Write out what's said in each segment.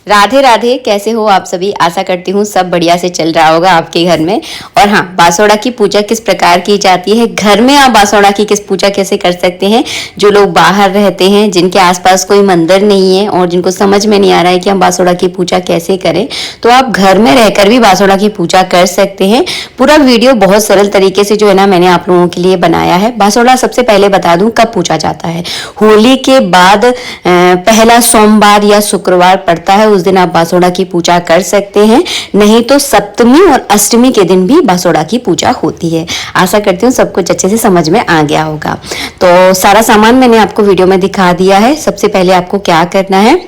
राधे राधे। कैसे हो आप सभी? आशा करती हूँ सब बढ़िया से चल रहा होगा आपके घर में। और हाँ, बासोड़ा की पूजा किस प्रकार की जाती है, घर में आप बासोड़ा की किस पूजा कैसे कर सकते हैं। जो लोग बाहर रहते हैं, जिनके आसपास कोई मंदिर नहीं है और जिनको समझ में नहीं आ रहा है कि हम बासोड़ा की पूजा कैसे करें, तो आप घर में रहकर भी बासोड़ा की पूजा कर सकते हैं। पूरा वीडियो बहुत सरल तरीके से जो है ना मैंने आप लोगों के लिए बनाया है। बासोड़ा सबसे पहले बता दूं कब पूजा जाता है। होली के बाद पहला सोमवार या शुक्रवार पड़ता है, उस दिन आप बासोड़ा की पूजा कर सकते हैं। नहीं तो सप्तमी और अष्टमी के दिन भी बासोड़ा की पूजा होती है। आशा करती हूँ सब कुछ अच्छे से समझ में आ गया होगा। तो सारा सामान मैंने आपको वीडियो में दिखा दिया है। सबसे पहले आपको क्या करना है,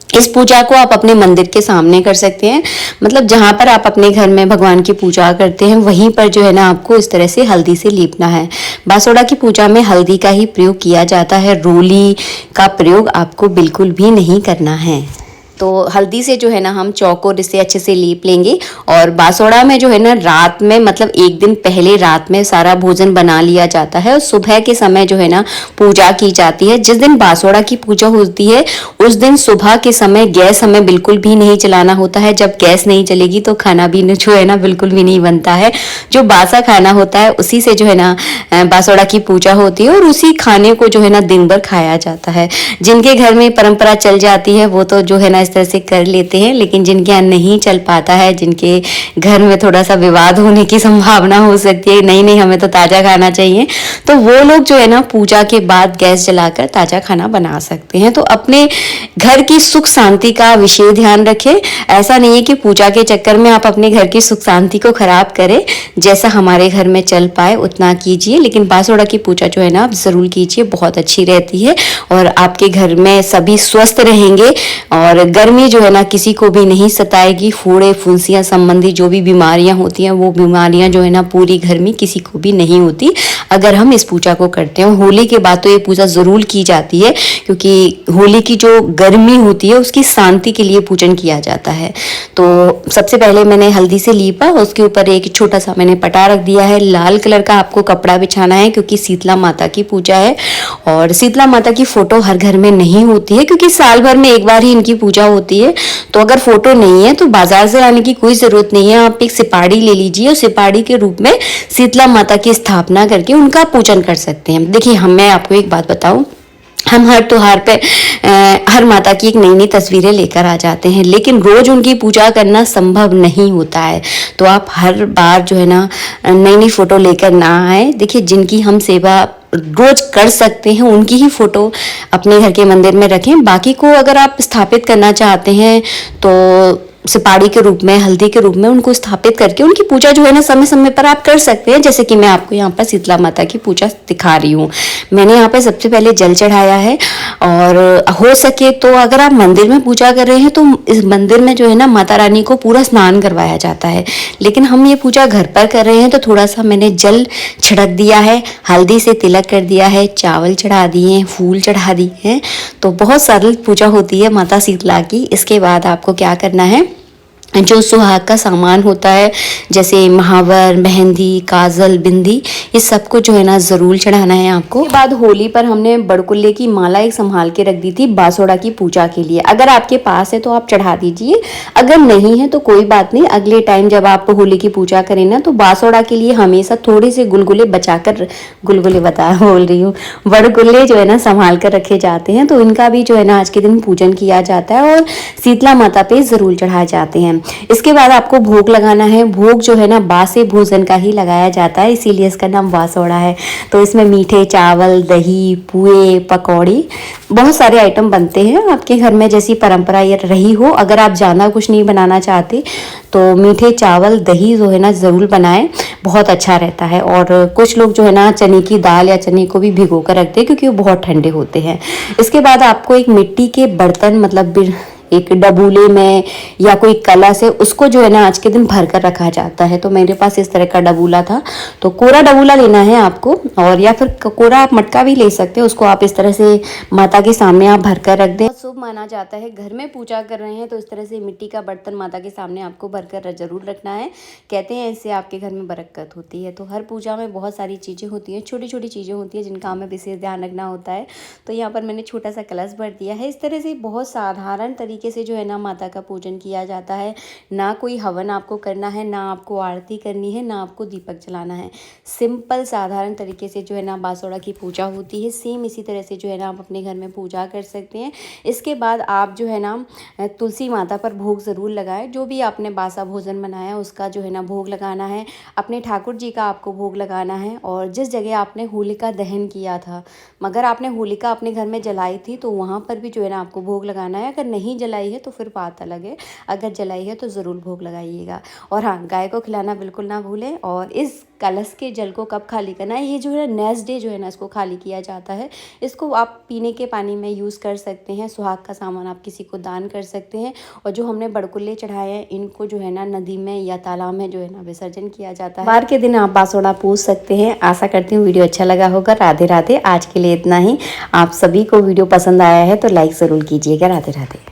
इस पूजा को आप अपने मंदिर के सामने कर सकते हैं। मतलब जहां पर आप अपने घर में भगवान की पूजा करते हैं वहीं पर जो है ना आपको इस तरह से हल्दी से लीपना है। बासोड़ा की पूजा में हल्दी का ही प्रयोग किया जाता है, रोली का प्रयोग आपको बिल्कुल भी नहीं करना है। तो हल्दी से जो है ना हम चौकोर इसे अच्छे से लीप लेंगे। और बासोड़ा में जो है ना रात में, मतलब एक दिन पहले रात में सारा भोजन बना लिया जाता है और सुबह के समय जो है ना पूजा की जाती है। जिस दिन बासोड़ा की पूजा होती है उस दिन सुबह के समय गैस हमें बिल्कुल भी नहीं जलाना होता है। जब गैस नहीं चलेगी तो खाना भी जो है ना बिल्कुल भी नहीं बनता है। जो बासा खाना होता है उसी से जो है ना बासोड़ा की पूजा होती है और उसी खाने को जो है ना दिन भर खाया जाता है। जिनके घर में परंपरा चल जाती है वो तो जो है ना इस तरह से कर लेते हैं, लेकिन जिनके यहाँ नहीं चल पाता है, जिनके घर में थोड़ा सा विवाद होने की संभावना हो सकती है, नहीं नहीं हमें तो ताजा खाना चाहिए, तो वो लोग जो है ना पूजा के बाद गैस जलाकर ताजा खाना बना सकते हैं। तो अपने घर की सुख शांति का विशेष ध्यान रखें। ऐसा नहीं है कि पूजा के चक्कर में आप अपने घर की सुख शांति को खराब करें। जैसा हमारे घर में चल पाए उतना कीजिए, लेकिन बासोड़ा की पूजा जो है ना आप जरूर कीजिए, बहुत अच्छी रहती है और आपके घर में सभी स्वस्थ रहेंगे और गर्मी जो है ना किसी को भी नहीं सताएगी। फोड़े फुंसियां संबंधी जो भी बीमारियां होती हैं वो बीमारियां जो है ना पूरी घर में किसी को भी नहीं होती अगर हम इस पूजा को करते हैं। होली के बाद तो ये पूजा जरूर की जाती है, क्योंकि होली की जो गर्मी होती है उसकी शांति के लिए पूजन किया जाता है। तो सबसे पहले मैंने हल्दी से लीपा, उसके ऊपर एक छोटा सा मैंने पटा रख दिया है। लाल कलर का आपको कपड़ा बिछाना है क्योंकि शीतला माता की पूजा है और शीतला माता की फोटो हर घर में नहीं होती है, क्योंकि साल भर में एक बार ही इनकी पूजा होती है। तो अगर फोटो नहीं है तो बाजार से लाने की कोई जरूरत नहीं है, आप एक सिपाड़ी ले लीजिए और सिपाड़ी के रूप में शीतला माता की स्थापना करके उनका पूजन कर सकते हैं। देखिए मैं आपको एक बात बताऊं, हम हर त्योहार पे हर माता की एक नई नई तस्वीरें लेकर आ जाते हैं, लेकिन रोज उनकी पूजा करना संभव नहीं होता है। तो आप हर बार जो है ना नई नई फोटो लेकर ना आए। देखिए जिनकी हम सेवा रोज कर सकते हैं उनकी ही फोटो अपने घर के मंदिर में रखें। बाकी को अगर आप स्थापित करना चाहते हैं तो सिपाड़ी के रूप में, हल्दी के रूप में उनको स्थापित करके उनकी पूजा जो है ना समय समय पर आप कर सकते हैं। जैसे कि मैं आपको यहाँ पर शीतला माता की पूजा दिखा रही हूँ। मैंने यहाँ पर सबसे पहले जल चढ़ाया है और हो सके तो अगर आप मंदिर में पूजा कर रहे हैं तो इस मंदिर में जो है ना माता रानी को पूरा स्नान करवाया जाता है, लेकिन हम ये पूजा घर पर कर रहे हैं तो थोड़ा सा मैंने जल छिड़क दिया है, हल्दी से तिलक कर दिया है, चावल चढ़ा दिए, फूल चढ़ा दिए हैं। तो बहुत सरल पूजा होती है माता शीतला की। इसके बाद आपको क्या करना है, जो सुहाग का सामान होता है जैसे महावर, मेहंदी, काजल, बिंदी, ये सबको जो है ना जरूर चढ़ाना है आपको। इसके बाद होली पर हमने बड़कुल्ले की माला एक संभाल के रख दी थी बासोड़ा की पूजा के लिए। अगर आपके पास है तो आप चढ़ा दीजिए, अगर नहीं है तो कोई बात नहीं, अगले टाइम जब आप होली की पूजा करें ना तो बासोड़ा के लिए हमेशा थोड़े से गुलगुले बचाकर, गुलगुले बोल रही हूँ, बड़कुल्ले जो है ना संभाल कर रखे जाते हैं। तो इनका भी जो है ना आज के दिन पूजन किया जाता है और शीतला माता पे जरूर चढ़ाए जाते हैं। इसके बाद आपको भोग लगाना है। भोग जो है ना बासे भोजन का ही लगाया जाता है, इसीलिए इसका नाम बासोड़ा है। तो इसमें मीठे चावल, दही, पुए, पकौड़ी, बहुत सारे आइटम बनते हैं। आपके घर में जैसी परंपरा ये रही हो, अगर आप ज़्यादा कुछ नहीं बनाना चाहते तो मीठे चावल, दही जो है ना ज़रूर बनाएं, बहुत अच्छा रहता है। और कुछ लोग जो है ना चने की दाल या चने को भी भिगो कर रखते हैं क्योंकि वो बहुत ठंडे होते हैं। इसके बाद आपको एक मिट्टी के बर्तन, मतलब एक डबूले में या कोई कला से उसको जो है ना आज के दिन भर कर रखा जाता है। तो मेरे पास इस तरह का डबूला था, तो कोरा डबूला लेना है आपको, और या फिर कोरा आप मटका भी ले सकते हैं। उसको आप इस तरह से माता के सामने आप भर कर रख दें। बहुत शुभ माना जाता है। घर में पूजा कर रहे हैं तो इस तरह से मिट्टी का बर्तन माता के सामने आपको भर कर जरूर रखना है। कहते हैं इससे आपके घर में बरकत होती है। तो हर पूजा में बहुत सारी चीज़ें होती हैं, छोटी छोटी चीज़ें होती हैं जिनका हमें विशेष ध्यान रखना होता है। तो यहाँ पर मैंने छोटा सा कलश भर दिया है। इस तरह से बहुत साधारण तरीके तरीके से जो है ना माता का पूजन किया जाता है। ना कोई हवन आपको करना है, ना आपको आरती करनी है, ना आपको दीपक जलाना है। सिंपल साधारण तरीके से जो है ना बासोड़ा की पूजा होती है। सेम इसी तरह से जो है ना आप अपने घर में पूजा कर सकते हैं। इसके बाद आप जो है ना तुलसी माता पर भोग ज़रूर लगाएं। जो भी आपने बासा भोजन बनाया उसका जो है ना भोग लगाना है। अपने ठाकुर जी का आपको भोग लगाना है। और जिस जगह आपने होलिका दहन किया था, मगर आपने होलिका अपने घर में जलाई थी तो वहाँ पर भी जो है ना आपको भोग लगाना है। अगर नहीं जलाई है तो फिर बात अलग है, अगर जलाई है तो ज़रूर भोग लगाइएगा। और हाँ, गाय को खिलाना बिल्कुल ना भूलें। और इस कलश के जल को कब खाली करना है, ये जो है नेक्स्ट डे जो है ना इसको खाली किया जाता है। इसको आप पीने के पानी में यूज़ कर सकते हैं, सुहाग का सामान आप किसी को दान कर सकते हैं। और जो हमने बड़कुल्ले चढ़ाए हैं इनको जो है ना नदी में या तालाब में जो है ना विसर्जन किया जाता है। बार के दिन आप बासोड़ा पूज सकते हैं। आशा करती हूँ वीडियो अच्छा लगा होगा। राधे राधे। आज के लिए इतना ही। आप सभी को वीडियो पसंद आया है तो लाइक ज़रूर कीजिएगा। राधे राधे।